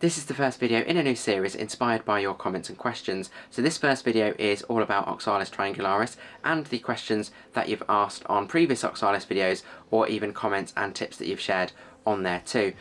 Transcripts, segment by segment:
This is the first video in a new series inspired by your comments and questions. So this first video is all about Oxalis Triangularis and the questions that you've asked on previous Oxalis videos, or even comments and tips that you've shared on there too.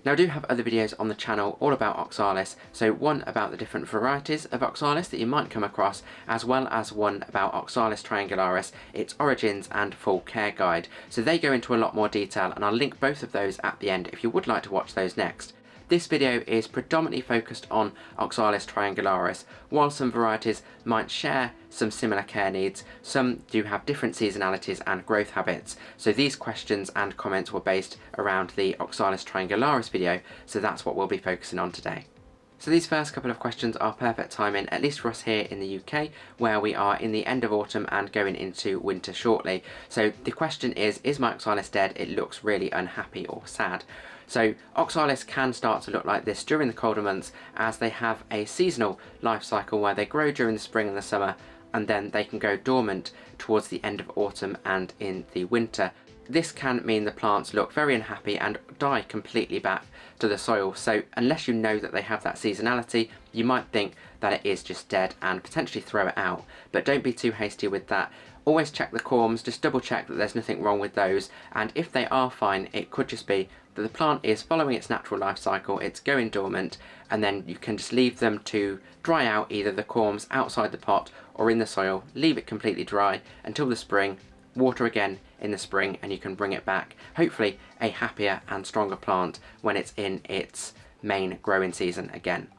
Now I do have other videos on the channel all about Oxalis, so one about the different varieties of Oxalis that you might come across, as well as one about Oxalis Triangularis, its origins and full care guide. So they go into a lot more detail, and I'll link both of those at the end if you would like to watch those next. This video is predominantly focused on Oxalis Triangularis. While some varieties might share some similar care needs, some do have different seasonalities and growth habits. So these questions and comments were based around the Oxalis Triangularis video, so that's what we'll be focusing on today. So these first couple of questions are perfect timing, at least for us here in the UK, where we are in the end of autumn and going into winter shortly. So the question is my Oxalis dead? It looks really unhappy or sad. So Oxalis can start to look like this during the colder months, as they have a seasonal life cycle where they grow during the spring and the summer, and then they can go dormant towards the end of autumn and in the winter. This can mean the plants look very unhappy and die completely back to the soil. So unless you know that they have that seasonality, you might think that it is just dead and potentially throw it out. But don't be too hasty with that. Always check the corms, just double check that there's nothing wrong with those, and if they are fine, it could just be that the plant is following its natural life cycle, it's going dormant, and then you can just leave them to dry out, either the corms outside the pot or in the soil. Leave it completely dry until the spring, water again in the spring, and you can bring it back. Hopefully a happier and stronger plant when it's in its main growing season again.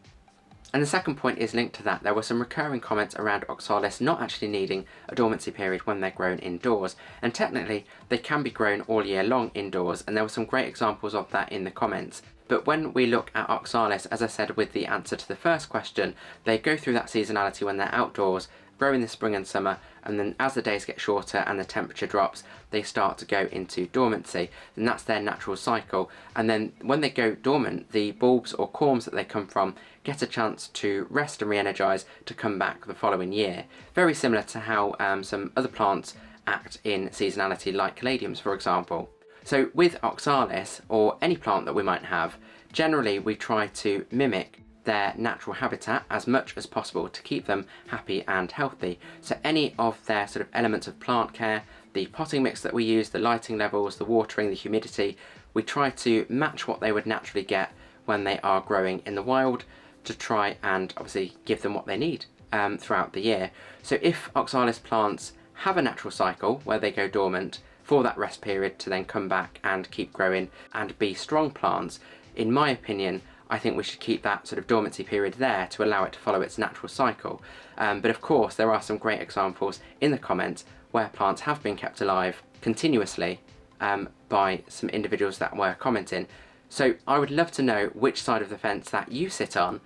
And the second point is linked to that. There were some recurring comments around Oxalis not actually needing a dormancy period when they're grown indoors, and technically they can be grown all year long indoors, and there were some great examples of that in the comments. But when we look at Oxalis, as I said with the answer to the first question, they go through that seasonality when they're outdoors, grow in the spring and summer, and then as the days get shorter and the temperature drops, they start to go into dormancy, and that's their natural cycle. And then when they go dormant, the bulbs or corms that they come from get a chance to rest and re-energise to come back the following year. Very similar to how some other plants act in seasonality, like caladiums for example. So with Oxalis, or any plant that we might have, generally we try to mimic their natural habitat as much as possible to keep them happy and healthy. So any of their sort of elements of plant care, the potting mix that we use, the lighting levels, the watering, the humidity, we try to match what they would naturally get when they are growing in the wild, to try and obviously give them what they need throughout the year. So if Oxalis plants have a natural cycle where they go dormant for that rest period to then come back and keep growing and be strong plants, in my opinion, I think we should keep that sort of dormancy period there to allow it to follow its natural cycle. But of course there are some great examples in the comments where plants have been kept alive continuously by some individuals that were commenting. So I would love to know which side of the fence that you sit on.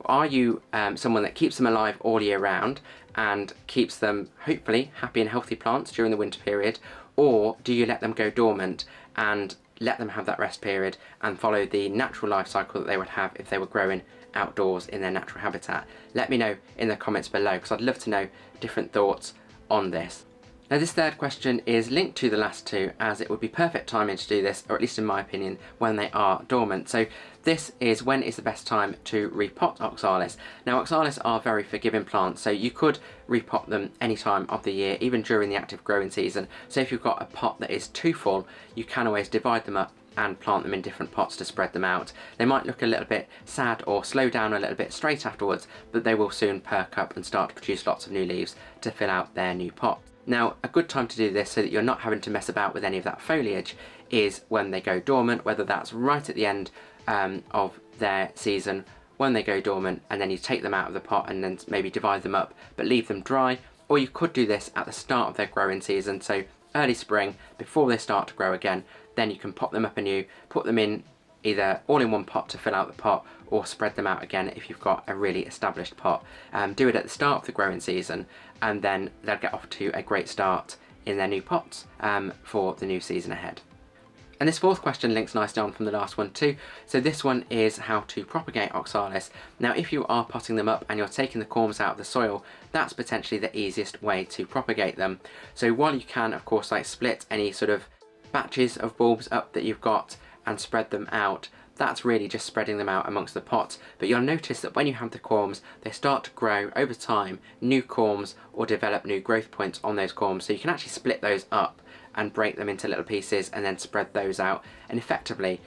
Are you someone that keeps them alive all year round and keeps them hopefully happy and healthy plants during the winter period, or do you let them go dormant and let them have that rest period and follow the natural life cycle that they would have if they were growing outdoors in their natural habitat? Let me know in the comments below, because I'd love to know different thoughts on this. Now this third question is linked to the last two, as it would be perfect timing to do this, or at least in my opinion, when they are dormant. So this is when is the best time to repot Oxalis. Now Oxalis are very forgiving plants, so you could repot them any time of the year, even during the active growing season. So if you've got a pot that is too full, you can always divide them up and plant them in different pots to spread them out. They might look a little bit sad or slow down a little bit straight afterwards, but they will soon perk up and start to produce lots of new leaves to fill out their new pot. Now a good time to do this, so that you're not having to mess about with any of that foliage, is when they go dormant, whether that's right at the end of their season when they go dormant, and then you take them out of the pot and then maybe divide them up but leave them dry. Or you could do this at the start of their growing season, so early spring before they start to grow again. Then you can pop them up anew, put them in either all in one pot to fill out the pot, or spread them out again if you've got a really established pot. Do it at the start of the growing season, and then they'll get off to a great start in their new pots for the new season ahead. And this fourth question links nicely on from the last one too. So this one is how to propagate Oxalis. Now if you are potting them up and you're taking the corms out of the soil, that's potentially the easiest way to propagate them. So while you can of course like split any sort of batches of bulbs up that you've got and spread them out, that's really just spreading them out amongst the pots. But you'll notice that when you have the corms, they start to grow over time, new corms, or develop new growth points on those corms. So you can actually split those up and break them into little pieces and then spread those out and effectively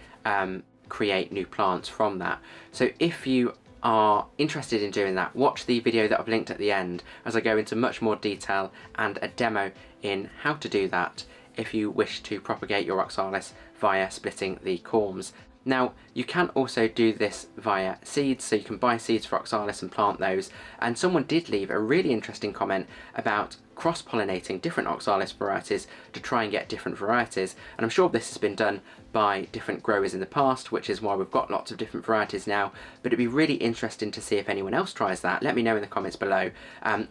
create new plants from that. So if you are interested in doing that, watch the video that I've linked at the end as I go into much more detail and a demo in how to do that if you wish to propagate your Oxalis via splitting the corms. Now, you can also do this via seeds, so you can buy seeds for Oxalis and plant those. And someone did leave a really interesting comment about cross-pollinating different Oxalis varieties to try and get different varieties. And I'm sure this has been done by different growers in the past, which is why we've got lots of different varieties now. But it'd be really interesting to see if anyone else tries that. Let me know in the comments below,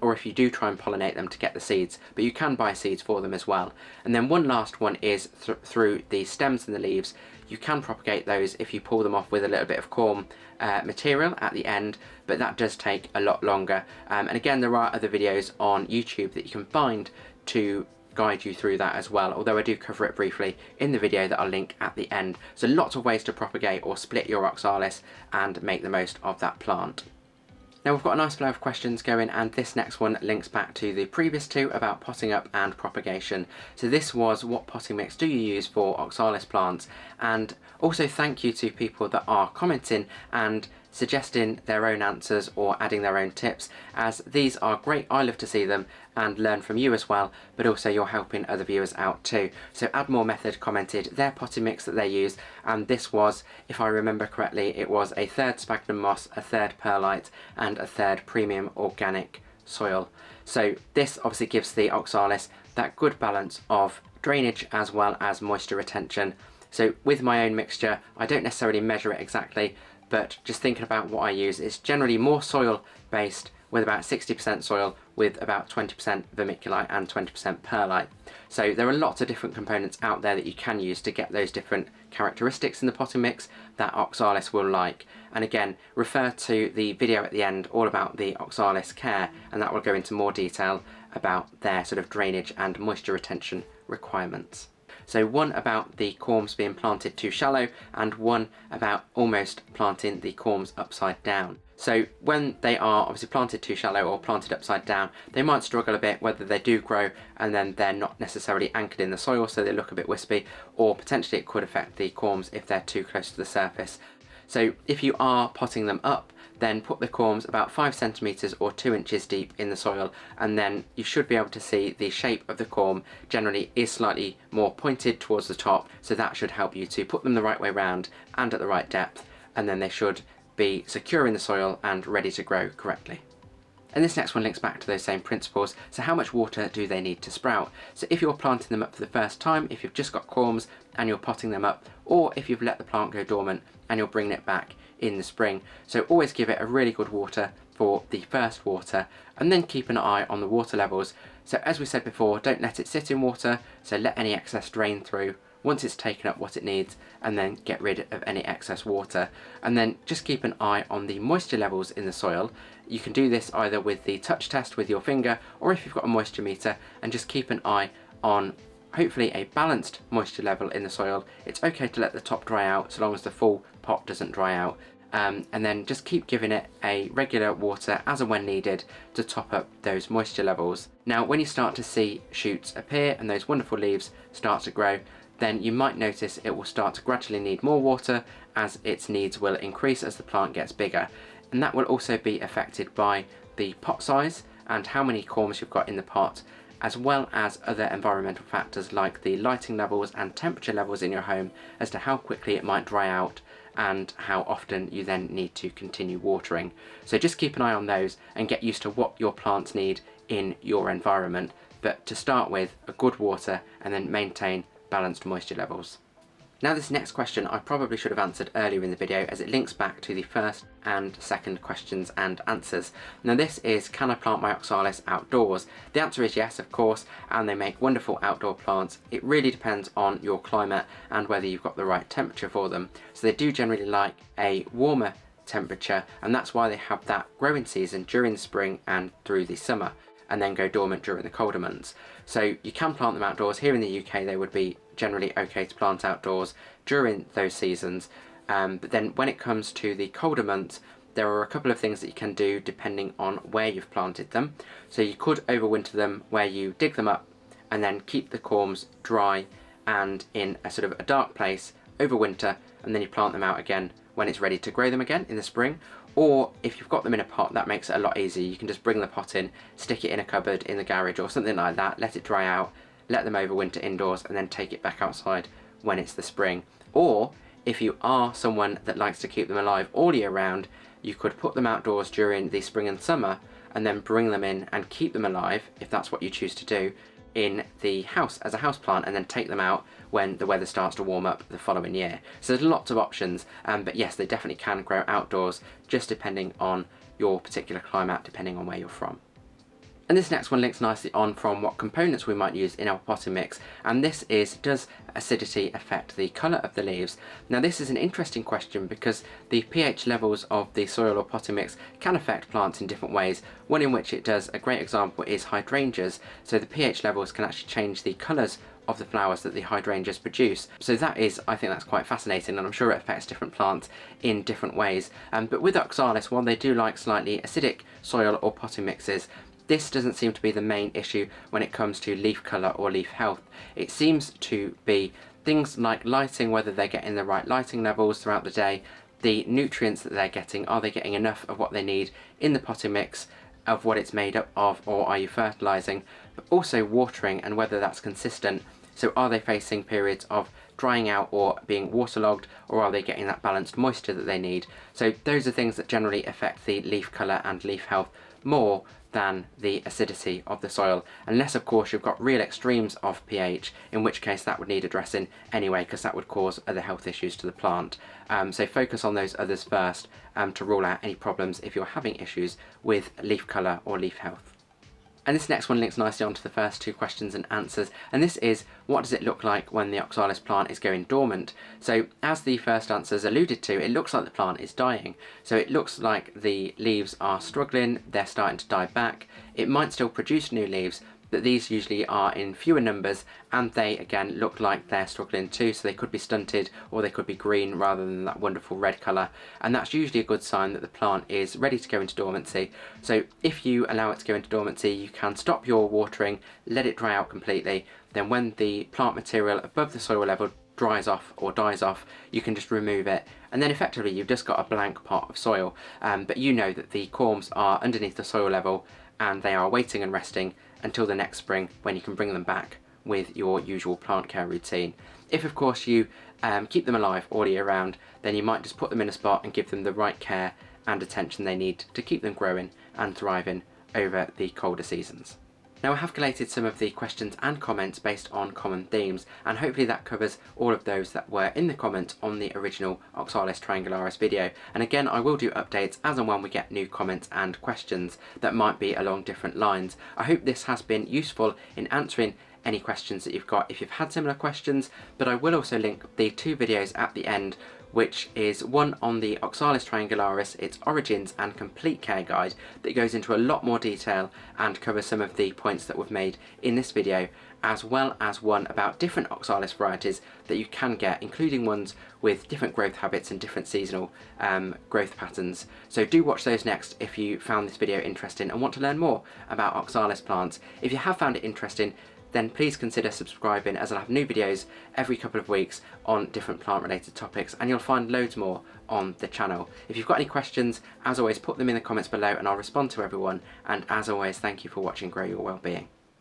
or if you do try and pollinate them to get the seeds. But you can buy seeds for them as well. And then one last one is through the stems and the leaves. You can propagate those if you pull them off with a little bit of corm material at the end, but that does take a lot longer. And again, there are other videos on YouTube that you can find to guide you through that as well, although I do cover it briefly in the video that I'll link at the end. So lots of ways to propagate or split your Oxalis and make the most of that plant. Now we've got a nice flow of questions going, and this next one links back to the previous two about potting up and propagation. So this was, what potting mix do you use for Oxalis plants? And also thank you to people that are commenting and suggesting their own answers or adding their own tips, as these are great. I love to see them and learn from you as well, but also you're helping other viewers out too. So Add More Method commented their potting mix that they use, and this was, if I remember correctly, it was a third sphagnum moss, a third perlite and a third premium organic soil. So this obviously gives the Oxalis that good balance of drainage as well as moisture retention. So with my own mixture, I don't necessarily measure it exactly, but just thinking about what I use, it's generally more soil based, with about 60% soil with about 20% vermiculite and 20% perlite. So there are lots of different components out there that you can use to get those different characteristics in the potting mix that Oxalis will like. And again, refer to the video at the end all about the Oxalis care, and that will go into more detail about their sort of drainage and moisture retention requirements. So one about the corms being planted too shallow, and one about almost planting the corms upside down. So when they are obviously planted too shallow or planted upside down, they might struggle a bit whether they do grow and then they're not necessarily anchored in the soil, so they look a bit wispy, or potentially it could affect the corms if they're too close to the surface. So if you are potting them up, then put the corms about 5 centimeters or 2 inches deep in the soil, and then you should be able to see the shape of the corm generally is slightly more pointed towards the top, so that should help you to put them the right way round and at the right depth, and then they should be secure in the soil and ready to grow correctly. And this next one links back to those same principles. So how much water do they need to sprout? So if you're planting them up for the first time, if you've just got corms and you're potting them up, or if you've let the plant go dormant and you're bringing it back in the spring. So always give it a really good water for the first water, and then keep an eye on the water levels. So as we said before, don't let it sit in water, so let any excess drain through once it's taken up what it needs, and then get rid of any excess water. And then just keep an eye on the moisture levels in the soil. You can do this either with the touch test with your finger, or if you've got a moisture meter, and just keep an eye on hopefully a balanced moisture level in the soil. It's okay to let the top dry out so long as the full pot doesn't dry out. And then just keep giving it a regular water as and when needed to top up those moisture levels. Now when you start to see shoots appear and those wonderful leaves start to grow, then you might notice it will start to gradually need more water as its needs will increase as the plant gets bigger. And that will also be affected by the pot size and how many corms you've got in the pot, as well as other environmental factors like the lighting levels and temperature levels in your home as to how quickly it might dry out and how often you then need to continue watering. So just keep an eye on those and get used to what your plants need in your environment. But to start with, a good water, and then maintain balanced moisture levels. Now this next question I probably should have answered earlier in the video, as it links back to the first and second questions and answers. Now this is, can I plant my Oxalis outdoors? The answer is yes, of course, and they make wonderful outdoor plants. It really depends on your climate and whether you've got the right temperature for them. So they do generally like a warmer temperature, and that's why they have that growing season during the spring and through the summer, and then go dormant during the colder months. So you can plant them outdoors. Here in the UK they would be generally okay to plant outdoors during those seasons, But then when it comes to the colder months, there are a couple of things that you can do depending on where you've planted them. So you could overwinter them where you dig them up and then keep the corms dry and in a sort of a dark place over winter, and then you plant them out again when it's ready to grow them again in the spring. Or if you've got them in a pot, that makes it a lot easier. You can just bring the pot in, stick it in a cupboard in the garage or something like that, let it dry out, let them overwinter indoors, and then take it back outside when it's the spring. Or if you are someone that likes to keep them alive all year round, you could put them outdoors during the spring and summer and then bring them in and keep them alive, if that's what you choose to do, in the house as a house plant, and then take them out when the weather starts to warm up the following year. So there's lots of options, but yes, they definitely can grow outdoors, just depending on your particular climate, depending on where you're from. And this next one links nicely on from what components we might use in our potting mix, and this is, does acidity affect the colour of the leaves? Now this is an interesting question because the pH levels of the soil or potting mix can affect plants in different ways. One in which it does, a great example, is hydrangeas. So the pH levels can actually change the colours of the flowers that the hydrangeas produce. So that is, I think that's quite fascinating, and I'm sure it affects different plants in different ways. But with Oxalis, while they do like slightly acidic soil or potting mixes, this doesn't seem to be the main issue when it comes to leaf colour or leaf health. It seems to be things like lighting, whether they're getting the right lighting levels throughout the day, the nutrients that they're getting, are they getting enough of what they need in the potting mix, of what it's made up of, or are you fertilising, but also watering and whether that's consistent. So are they facing periods of drying out or being waterlogged, or are they getting that balanced moisture that they need? So those are things that generally affect the leaf colour and leaf health more than the acidity of the soil, unless of course you've got real extremes of pH, in which case that would need addressing anyway, because that would cause other health issues to the plant. So focus on those others first to rule out any problems if you're having issues with leaf colour or leaf health. And this next one links nicely onto the first two questions and answers, and this is, what does it look like when the Oxalis plant is going dormant? So as the first answers alluded to, it looks like the plant is dying. So it looks like the leaves are struggling, they're starting to die back. It might still produce new leaves, but these usually are in fewer numbers, and they again look like they're struggling too, so they could be stunted or they could be green rather than that wonderful red colour, and that's usually a good sign that the plant is ready to go into dormancy. So if you allow it to go into dormancy, you can stop your watering, let it dry out completely, then when the plant material above the soil level dries off or dies off, you can just remove it, and then effectively you've just got a blank pot of soil, but you know that the corms are underneath the soil level and they are waiting and resting until the next spring, when you can bring them back with your usual plant care routine. If of course you keep them alive all year round, then you might just put them in a spot and give them the right care and attention they need to keep them growing and thriving over the colder seasons. Now I have collated some of the questions and comments based on common themes, and hopefully that covers all of those that were in the comments on the original Oxalis Triangularis video. And again, I will do updates as and when we get new comments and questions that might be along different lines. I hope this has been useful in answering any questions that you've got if you've had similar questions, but I will also link the two videos at the end, which is one on the Oxalis Triangularis, its origins and complete care guide, that goes into a lot more detail and covers some of the points that we've made in this video, as well as one about different Oxalis varieties that you can get, including ones with different growth habits and different seasonal growth patterns. So do watch those next if you found this video interesting and want to learn more about Oxalis plants. If you have found it interesting, then please consider subscribing, as I'll have new videos every couple of weeks on different plant related topics, and you'll find loads more on the channel. If you've got any questions, as always, put them in the comments below and I'll respond to everyone, and as always, thank you for watching Grow Your Wellbeing.